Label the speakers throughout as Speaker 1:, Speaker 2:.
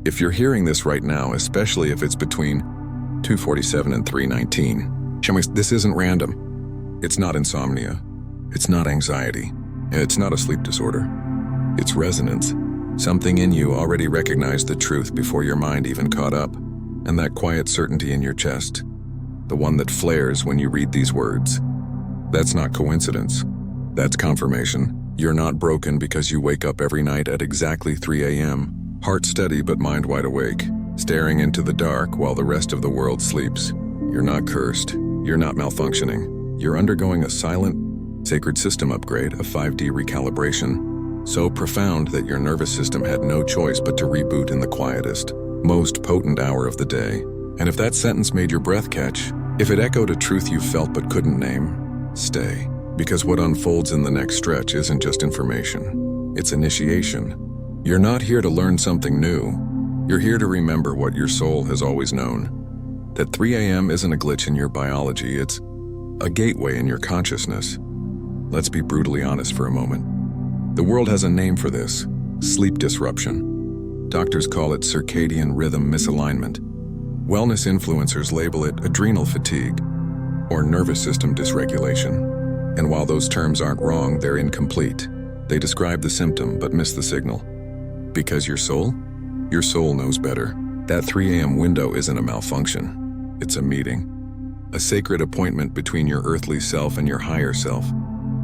Speaker 1: If you're hearing this right now, especially if it's between 2:47 and 3:19, this isn't random. It's not insomnia. It's not anxiety. It's not a sleep disorder. It's resonance. Something in you already recognized the truth before your mind even caught up. And that quiet certainty in your chest, the one that flares when you read these words. That's not coincidence. That's confirmation. You're not broken because you wake up every night at exactly 3 a.m., heart steady but mind wide awake, staring into the dark while the rest of the world sleeps. You're not cursed. You're not malfunctioning. You're undergoing a silent, sacred system upgrade, a 5D recalibration, so profound that your nervous system had no choice but to reboot in the quietest, most potent hour of the day. And if that sentence made your breath catch, if it echoed a truth you felt but couldn't name, stay. Because what unfolds in the next stretch isn't just information, it's initiation. You're not here to learn something new. You're here to remember what your soul has always known. That 3 a.m. isn't a glitch in your biology, it's a gateway in your consciousness. Let's be brutally honest for a moment. The world has a name for this: sleep disruption. Doctors call it circadian rhythm misalignment. Wellness influencers label it adrenal fatigue or nervous system dysregulation. And while those terms aren't wrong, they're incomplete. They describe the symptom but miss the signal. Because your soul knows better. That 3 a.m. window isn't a malfunction. It's a meeting. A sacred appointment between your earthly self and your higher self.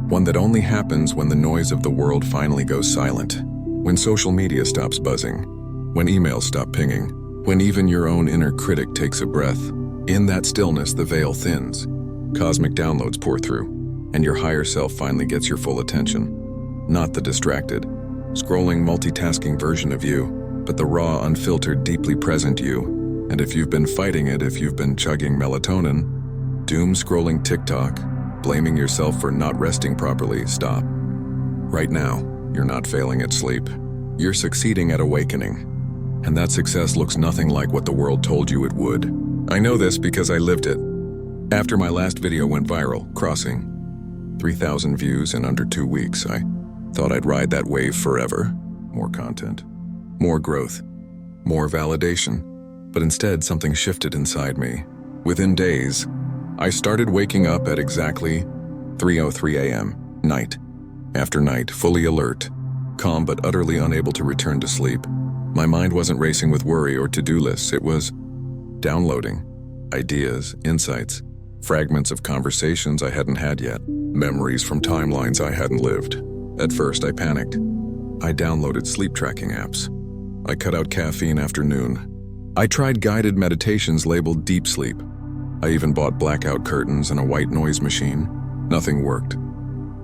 Speaker 1: One that only happens when the noise of the world finally goes silent. When social media stops buzzing. When emails stop pinging. When even your own inner critic takes a breath. In that stillness, the veil thins. Cosmic downloads pour through. And your higher self finally gets your full attention. Not the distracted, scrolling, multitasking version of you, but the raw, unfiltered, deeply present you. And if you've been fighting it, if you've been chugging melatonin, doom scrolling TikTok, blaming yourself for not resting properly, stop. Right now, you're not failing at sleep. You're succeeding at awakening. And that success looks nothing like what the world told you it would. I know this because I lived it. After my last video went viral, crossing 3,000 views in under 2 weeks, I thought I'd ride that wave forever. More content, more growth, more validation. But instead, something shifted inside me. Within days, I started waking up at exactly 3:03 a.m., night after night, fully alert, calm but utterly unable to return to sleep. My mind wasn't racing with worry or to-do lists. It was downloading ideas, insights, fragments of conversations I hadn't had yet, memories from timelines I hadn't lived. At first, I panicked. I downloaded sleep tracking apps. I cut out caffeine after noon. I tried guided meditations labeled deep sleep. I even bought blackout curtains and a white noise machine. Nothing worked.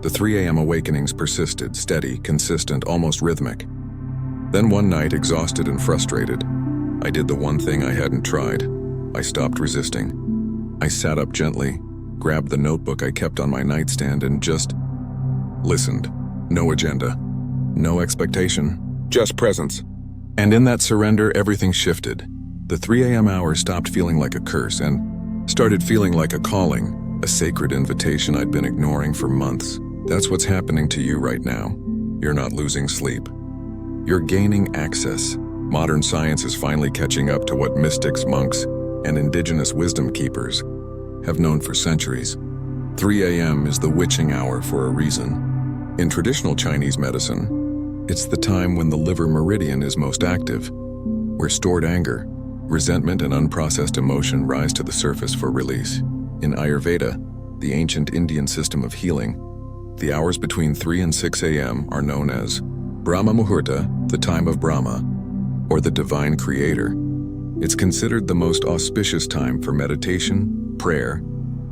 Speaker 1: The 3 a.m. awakenings persisted, steady, consistent, almost rhythmic. Then one night, exhausted and frustrated, I did the one thing I hadn't tried. I stopped resisting. I sat up gently, grabbed the notebook I kept on my nightstand, and just listened. No agenda, no expectation, just presence. And in that surrender, everything shifted. The 3 a.m. hour stopped feeling like a curse and started feeling like a calling, a sacred invitation I'd been ignoring for months. That's what's happening to you right now. You're not losing sleep. You're gaining access. Modern science is finally catching up to what mystics, monks, and indigenous wisdom keepers have known for centuries. 3 a.m. is the witching hour for a reason. In traditional Chinese medicine, it's the time when the liver meridian is most active, where stored anger, resentment, and unprocessed emotion rise to the surface for release. In Ayurveda, the ancient Indian system of healing, the hours between 3 and 6 a.m. are known as Brahma Muhurta, the time of Brahma, or the divine creator. It's considered the most auspicious time for meditation, prayer,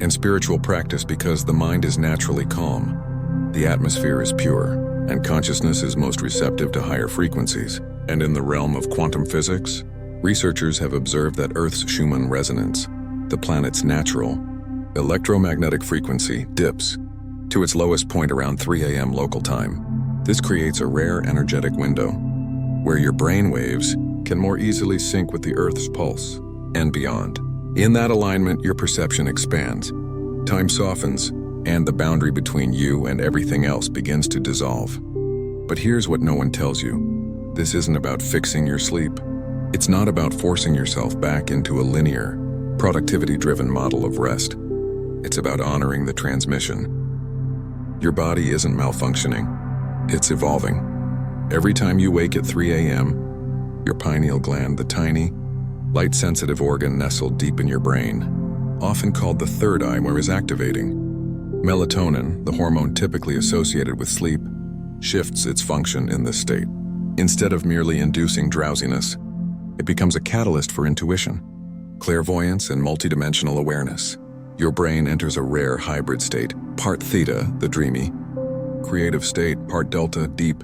Speaker 1: and spiritual practice because the mind is naturally calm, the atmosphere is pure, and consciousness is most receptive to higher frequencies. And in the realm of quantum physics, researchers have observed that Earth's Schumann resonance, the planet's natural electromagnetic frequency, dips to its lowest point around 3 a.m. local time. This creates a rare energetic window where your brain waves can more easily sync with the Earth's pulse and beyond. In that alignment, your perception expands, time softens, and the boundary between you and everything else begins to dissolve. But here's what no one tells you. This isn't about fixing your sleep. It's not about forcing yourself back into a linear, productivity-driven model of rest. It's about honoring the transmission. Your body isn't malfunctioning, it's evolving. Every time you wake at 3 a.m., your pineal gland, the tiny, light-sensitive organ nestled deep in your brain, often called the third eye, is activating. Melatonin, the hormone typically associated with sleep, shifts its function in this state. Instead of merely inducing drowsiness, it becomes a catalyst for intuition, clairvoyance, and multidimensional awareness. Your brain enters a rare hybrid state, part theta, the dreamy, creative state, part delta, deep,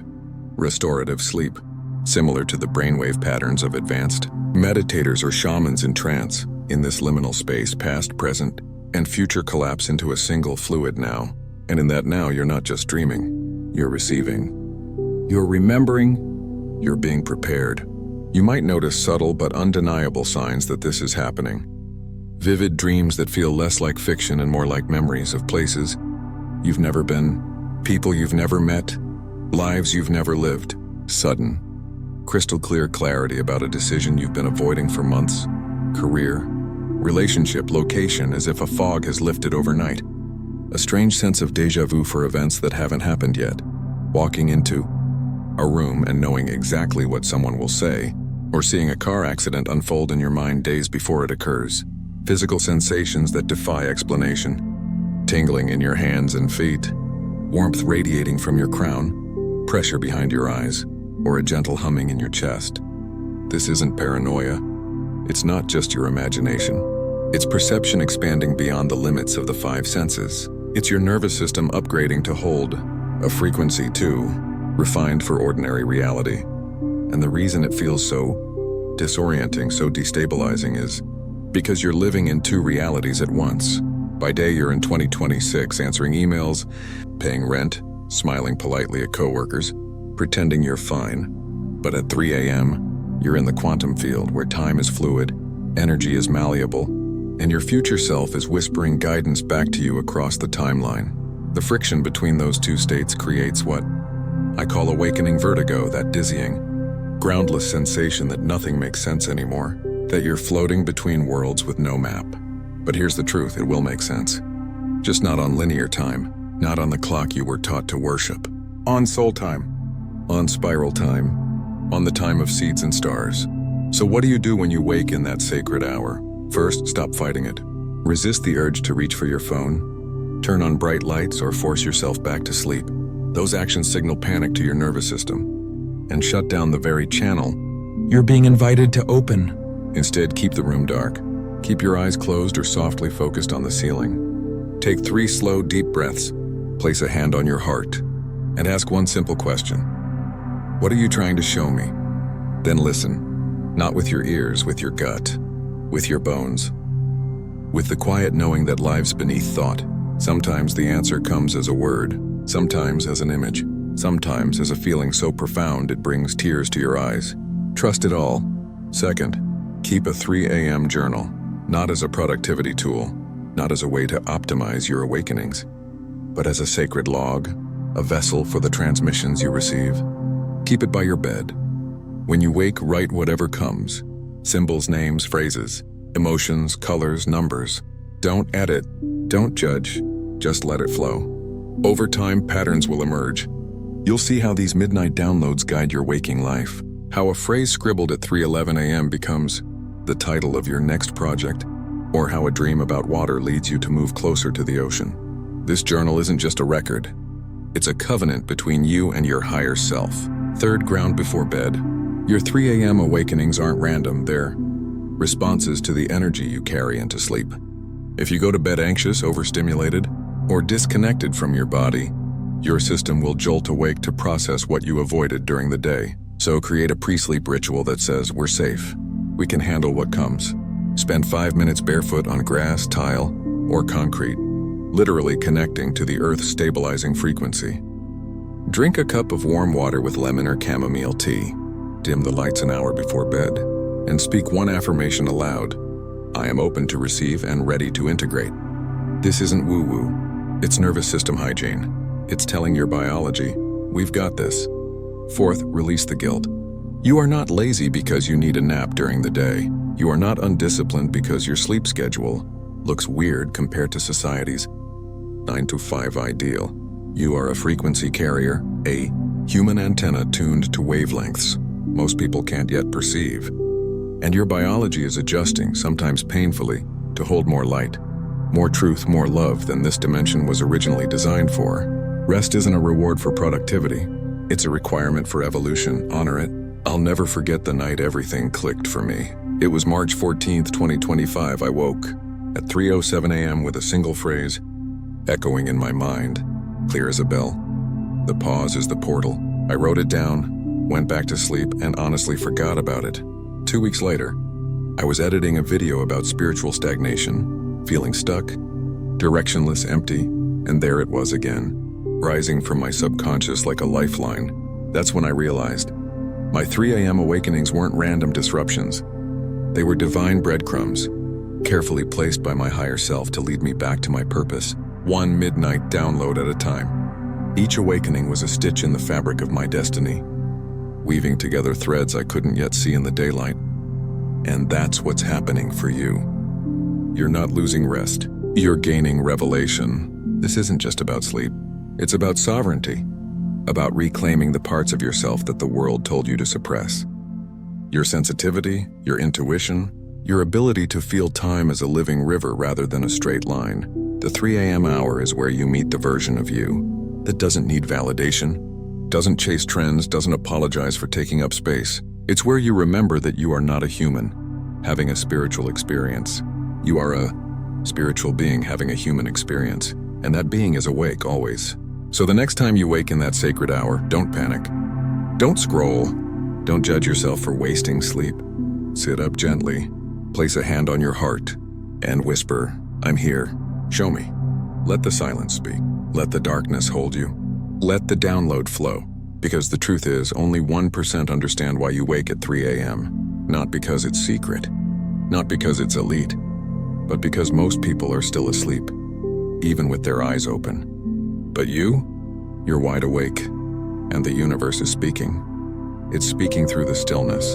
Speaker 1: restorative sleep, similar to the brainwave patterns of advanced meditators or shamans in trance. In this liminal space, past, present, and future collapse into a single fluid now. And in that now, you're not just dreaming, you're receiving. You're remembering, you're being prepared. You might notice subtle but undeniable signs that this is happening. Vivid dreams that feel less like fiction and more like memories of places you've never been, people you've never met, lives you've never lived. Sudden, crystal clear clarity about a decision you've been avoiding for months, career, relationship, location, as if a fog has lifted overnight. A strange sense of déjà vu for events that haven't happened yet. Walking into a room and knowing exactly what someone will say, or seeing a car accident unfold in your mind days before it occurs. Physical sensations that defy explanation. Tingling in your hands and feet. Warmth radiating from your crown. Pressure behind your eyes. Or a gentle humming in your chest. This isn't paranoia. It's not just your imagination. It's perception expanding beyond the limits of the five senses. It's your nervous system upgrading to hold a frequency too refined for ordinary reality. And the reason it feels so disorienting, so destabilizing is because you're living in two realities at once. By day, you're in 2026, answering emails, paying rent, smiling politely at coworkers, pretending you're fine. But at 3 a.m., you're in the quantum field where time is fluid, energy is malleable, and your future self is whispering guidance back to you across the timeline. The friction between those two states creates what I call awakening vertigo, that dizzying, groundless sensation that nothing makes sense anymore, that you're floating between worlds with no map. But here's the truth, it will make sense. Just not on linear time, not on the clock you were taught to worship. On soul time, on spiral time, on the time of seeds and stars. So what do you do when you wake in that sacred hour? First, stop fighting it. Resist the urge to reach for your phone. Turn on bright lights or force yourself back to sleep. Those actions signal panic to your nervous system and shut down the very channel you're being invited to open. Instead, keep the room dark. Keep your eyes closed or softly focused on the ceiling. Take 3 slow, deep breaths. Place a hand on your heart and ask one simple question. What are you trying to show me? Then listen, not with your ears, with your gut, with your bones, with the quiet knowing that lives beneath thought. Sometimes the answer comes as a word, sometimes as an image, sometimes as a feeling so profound it brings tears to your eyes. Trust it all. Second, keep a 3 a.m. journal, not as a productivity tool, not as a way to optimize your awakenings, but as a sacred log, a vessel for the transmissions you receive. Keep it by your bed. When you wake, write whatever comes. Symbols, names, phrases, emotions, colors, numbers. Don't edit, don't judge, just let it flow. Over time, patterns will emerge. You'll see how these midnight downloads guide your waking life. How a phrase scribbled at 3:11 a.m. becomes the title of your next project, or how a dream about water leads you to move closer to the ocean. This journal isn't just a record. It's a covenant between you and your higher self. Third, ground before bed. Your 3 a.m. awakenings aren't random. They're responses to the energy you carry into sleep. If you go to bed anxious, overstimulated, or disconnected from your body, your system will jolt awake to process what you avoided during the day. So create a pre-sleep ritual that says, we're safe. We can handle what comes. Spend 5 minutes barefoot on grass, tile, or concrete, literally connecting to the earth's stabilizing frequency. Drink a cup of warm water with lemon or chamomile tea. Dim the lights an hour before bed, and speak one affirmation aloud. I am open to receive and ready to integrate. This isn't woo-woo. It's nervous system hygiene. It's telling your biology, we've got this. Fourth, release the guilt. You are not lazy because you need a nap during the day. You are not undisciplined because your sleep schedule looks weird compared to society's 9 to 5 ideal. You are a frequency carrier, a human antenna tuned to wavelengths most people can't yet perceive. And your biology is adjusting, sometimes painfully, to hold more light, more truth, more love than this dimension was originally designed for. Rest isn't a reward for productivity. It's a requirement for evolution. Honor it. I'll never forget the night everything clicked for me. It was March 14th, 2025. I woke at 3:07 a.m. with a single phrase echoing in my mind, clear as a bell. The pause is the portal. I wrote it down, went back to sleep, and honestly forgot about it. 2 weeks later, I was editing a video about spiritual stagnation, feeling stuck, directionless, empty, and there it was again, rising from my subconscious like a lifeline. That's when I realized my 3 a.m. awakenings weren't random disruptions. They were divine breadcrumbs, carefully placed by my higher self to lead me back to my purpose, one midnight download at a time. Each awakening was a stitch in the fabric of my destiny, weaving together threads I couldn't yet see in the daylight. And that's what's happening for you. You're not losing rest. You're gaining revelation. This isn't just about sleep. It's about sovereignty, about reclaiming the parts of yourself that the world told you to suppress. Your sensitivity, your intuition, your ability to feel time as a living river rather than a straight line. The 3 a.m. hour is where you meet the version of you that doesn't need validation, doesn't chase trends, doesn't apologize for taking up space. It's where you remember that you are not a human having a spiritual experience. You are a spiritual being having a human experience, and that being is awake always. So the next time you wake in that sacred hour, don't panic. Don't scroll. Don't judge yourself for wasting sleep. Sit up gently, place a hand on your heart, and whisper, "I'm here. Show me." Let the silence speak. Let the darkness hold you. Let the download flow. Because the truth is, only 1% understand why you wake at 3 a.m. Not because it's secret, not because it's elite, but because most people are still asleep, even with their eyes open. But you're wide awake, and the universe is speaking. It's speaking through the stillness,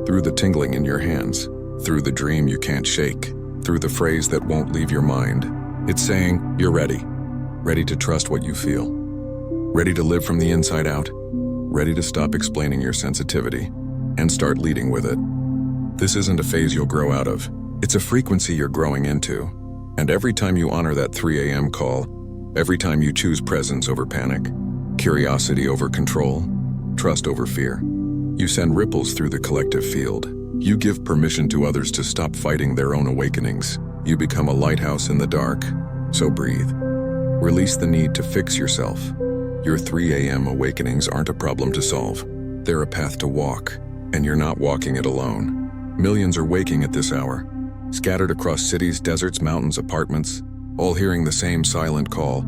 Speaker 1: through the tingling in your hands, through the dream you can't shake, through the phrase that won't leave your mind. It's saying, you're ready. Ready to trust what you feel. Ready to live from the inside out. Ready to stop explaining your sensitivity and start leading with it. This isn't a phase you'll grow out of. It's a frequency you're growing into. And every time you honor that 3 a.m. call, every time you choose presence over panic, curiosity over control, trust over fear, you send ripples through the collective field. You give permission to others to stop fighting their own awakenings. You become a lighthouse in the dark. So breathe. Release the need to fix yourself. Your 3 a.m. awakenings aren't a problem to solve. They're a path to walk, and you're not walking it alone. Millions are waking at this hour, scattered across cities, deserts, mountains, apartments, all hearing the same silent call,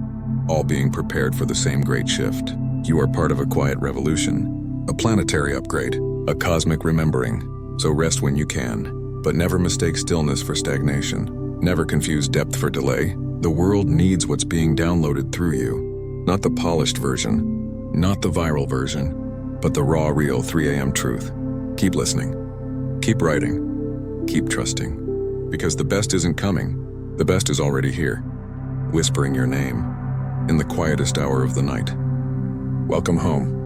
Speaker 1: all being prepared for the same great shift. You are part of a quiet revolution, a planetary upgrade, a cosmic remembering. So rest when you can, but never mistake stillness for stagnation. Never confuse depth for delay. The world needs what's being downloaded through you. Not the polished version, not the viral version, but the raw, real 3 a.m. truth. Keep listening, keep writing, keep trusting, because the best isn't coming. The best is already here, whispering your name in the quietest hour of the night. Welcome home.